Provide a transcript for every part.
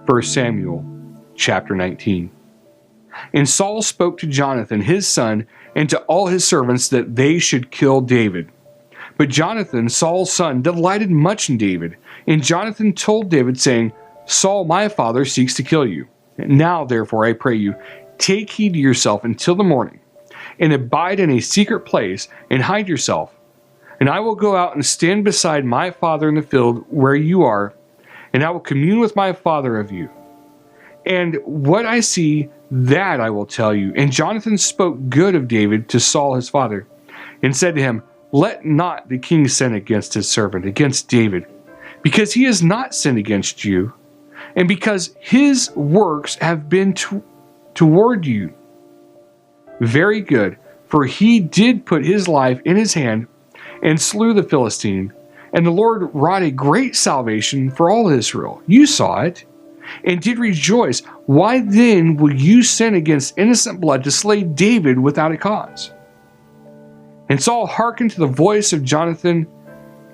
1 Samuel chapter 19. And Saul spoke to Jonathan his son and to all his servants that they should kill David. But Jonathan, Saul's son, delighted much in David. And Jonathan told David, saying, Saul my father seeks to kill you. Now therefore I pray you, take heed to yourself until the morning, and abide in a secret place, and hide yourself. And I will go out and stand beside my father in the field where you are, and I will commune with my father of you. And what I see, that I will tell you. And Jonathan spoke good of David to Saul his father, and said to him, Let not the king sin against his servant, against David, because he has not sinned against you, and because his works have been toward you very good, for he did put his life in his hand, and slew the Philistine, and the Lord wrought a great salvation for all Israel. You saw it, and did rejoice. Why then will you sin against innocent blood to slay David without a cause? And Saul hearkened to the voice of Jonathan,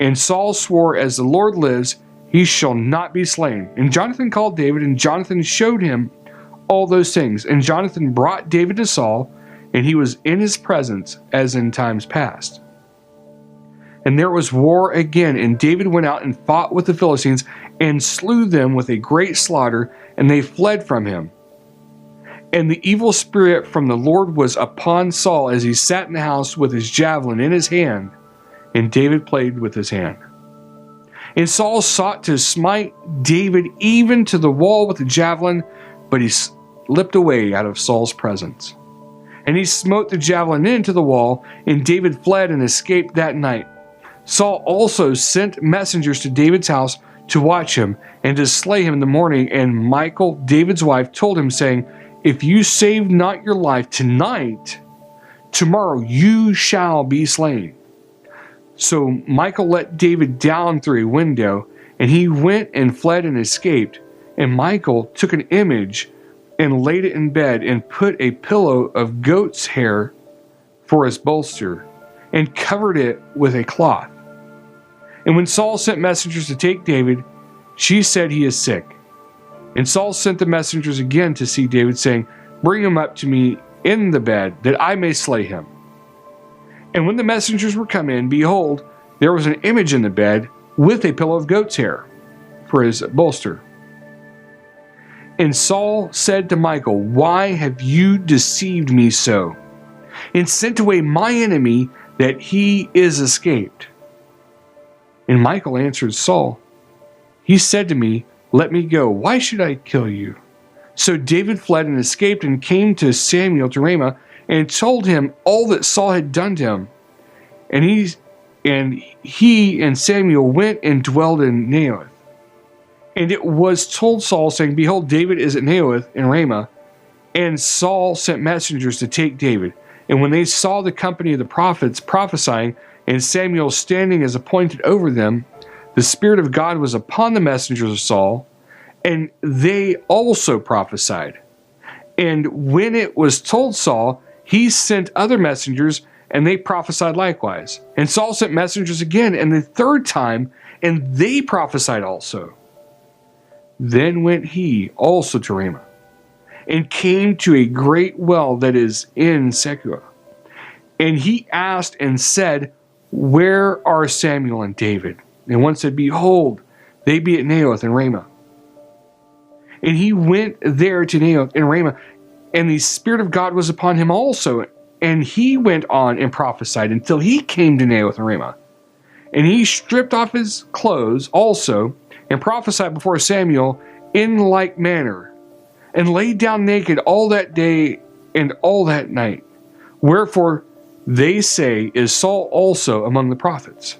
and Saul swore, As the Lord lives, he shall not be slain. And Jonathan called David, and Jonathan showed him all those things. And Jonathan brought David to Saul, and he was in his presence as in times past. And there was war again, and David went out and fought with the Philistines, and slew them with a great slaughter, and they fled from him. And the evil spirit from the Lord was upon Saul as he sat in the house with his javelin in his hand, and David played with his hand. And Saul sought to smite David even to the wall with the javelin, but he slipped away out of Saul's presence. And he smote the javelin into the wall, and David fled and escaped that night. Saul also sent messengers to David's house to watch him and to slay him in the morning. And Michal, David's wife, told him, saying, If you save not your life tonight, tomorrow you shall be slain. So Michal let David down through a window, and he went and fled and escaped. And Michal took an image and laid it in bed, and put a pillow of goat's hair for his bolster, and covered it with a cloth. And when Saul sent messengers to take David, she said, He is sick. And Saul sent the messengers again to see David, saying, Bring him up to me in the bed, that I may slay him. And when the messengers were come in, behold, there was an image in the bed, with a pillow of goat's hair for his bolster. And Saul said to Michal, Why have you deceived me so, and sent away my enemy, that he is escaped? And Michal answered Saul, He said to me, Let me go. Why should I kill you? So David fled and escaped, and came to Samuel to Ramah, and told him all that Saul had done to him. And he and Samuel went and dwelled in Naioth. And it was told Saul, saying, Behold, David is at Naioth in Ramah. And Saul sent messengers to take David. And when they saw the company of the prophets prophesying, and Samuel standing as appointed over them, the Spirit of God was upon the messengers of Saul, and they also prophesied. And when it was told Saul, he sent other messengers, and they prophesied likewise. And Saul sent messengers again, and the third time, and they prophesied also. Then went he also to Ramah, and came to a great well that is in Secuah. And he asked and said, Where are Samuel and David? And one said, Behold, they be at Naioth and Ramah. And he went there to Naioth and Ramah, and the Spirit of God was upon him also. And he went on and prophesied until he came to Naioth and Ramah. And he stripped off his clothes also, and prophesied before Samuel in like manner, and laid down naked all that day and all that night. Wherefore they say, Is Saul also among the prophets?